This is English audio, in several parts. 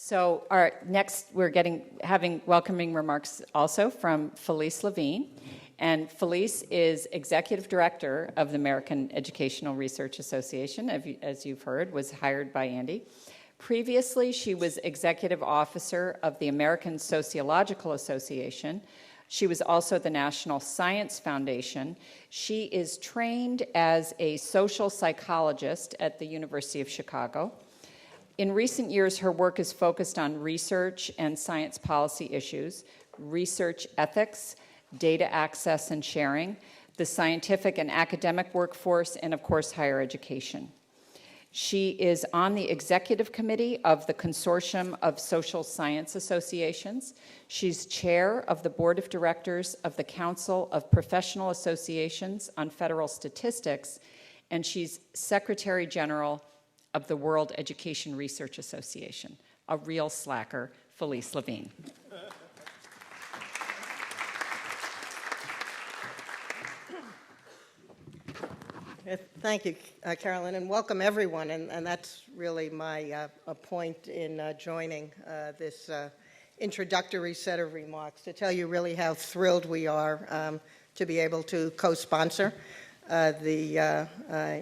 So next we're having welcoming remarks also from Felice Levine. And Felice is Executive Director of the American Educational Research Association, as you've heard, was hired by Andy. Previously, she was Executive Officer of the American Sociological Association. She was also the National Science Foundation. She is trained as a social psychologist at the University of Chicago. In recent years, her work is focused on research and science policy issues, research ethics, data access and sharing, the scientific and academic workforce, and of course, higher education. She is on the executive committee of the Consortium of Social Science Associations. She's chair of the board of directors of the Council of Professional Associations on Federal Statistics, and she's secretary general of the World Education Research Association. A real slacker, Felice Levine. Thank you, Carolyn, and welcome everyone. And that's really my point in joining this introductory set of remarks, to tell you really how thrilled we are to be able to co-sponsor the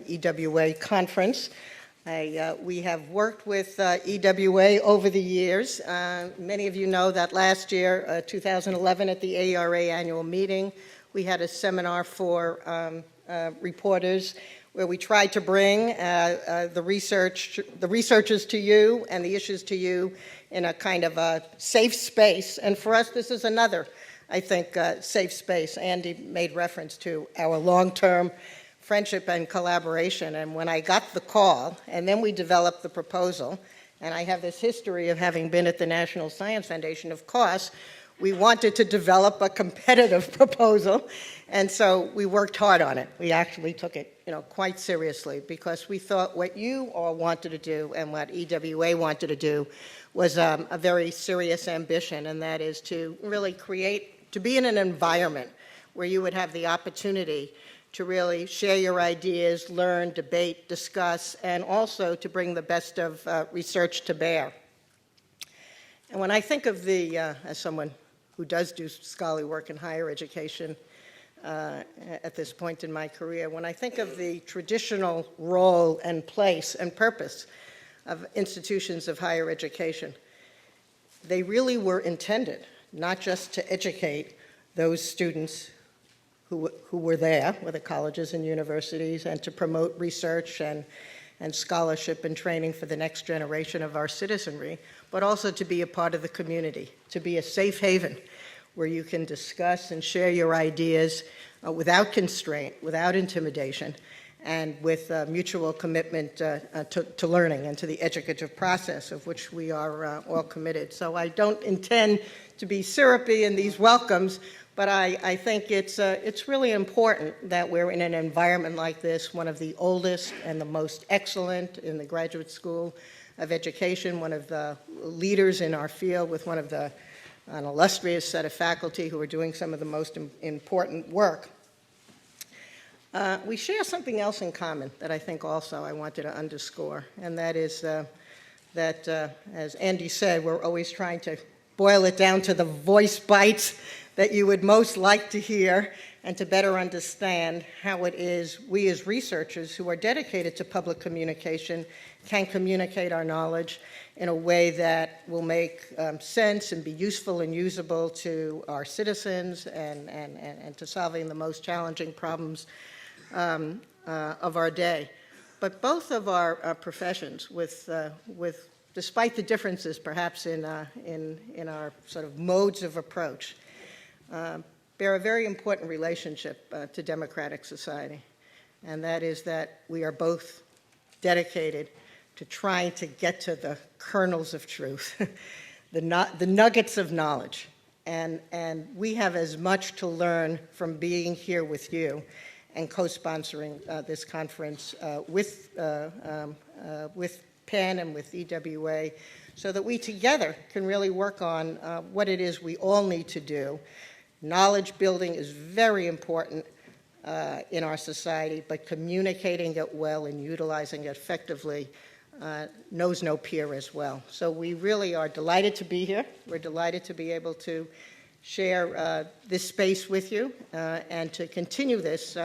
EWA conference. We have worked with EWA over the years. Many of you know that last year, 2011, at the AERA annual meeting, we had a seminar for reporters where we tried to bring the researchers to you and the issues to you in a kind of a safe space. And for us, this is another, I think, safe space. Andy made reference to our long-term friendship and collaboration. And when I got the call, and then we developed the proposal, and I have this history of having been at the National Science Foundation, of course, we wanted to develop a competitive proposal, and so we worked hard on it. We actually took it, quite seriously, because we thought what you all wanted to do and what EWA wanted to do was a very serious ambition, and that is to really to be in an environment where you would have the opportunity to really share your ideas, learn, debate, discuss, and also to bring the best of research to bear. And when I think of as someone who does do scholarly work in higher education at this point in my career, when I think of the traditional role and place and purpose of institutions of higher education, they really were intended not just to educate those students who were there, with the colleges and universities, and to promote research and scholarship and training for the next generation of our citizenry, but also to be a part of the community, to be a safe haven where you can discuss and share your ideas without constraint, without intimidation, and with mutual commitment to learning and to the educative process, of which we are all committed. So I don't intend to be syrupy in these welcomes, but I think it's really important that we're in an environment like this, one of the oldest and the most excellent in the Graduate School of Education, one of the leaders in our field, with an illustrious set of faculty who are doing some of the most important work. We share something else in common that I think also I wanted to underscore, and that is that, as Andy said, we're always trying to boil it down to the voice bites that you would most like to hear, and to better understand how it is we as researchers who are dedicated to public communication can communicate our knowledge in a way that will make sense and be useful and usable to our citizens and to solving the most challenging problems of our day. But both of our professions, despite the differences perhaps in our sort of modes of approach, bear a very important relationship to democratic society, and that is that we are both dedicated to trying to get to the kernels of truth, the nuggets of knowledge, and we have as much to learn from being here with you and co-sponsoring this conference with PEN and with EWA, so that we together can really work on what it is we all need to do. Knowledge building is very important in our society, but communicating it well and utilizing it effectively knows no peer as well. So we really are delighted to be here. We're delighted to be able to share this space with you and to continue this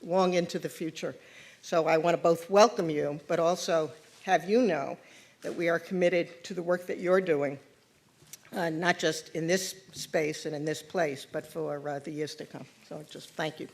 long into the future. So I want to both welcome you, but also have you know that we are committed to the work that you're doing, not just in this space and in this place, but for the years to come. So just thank you.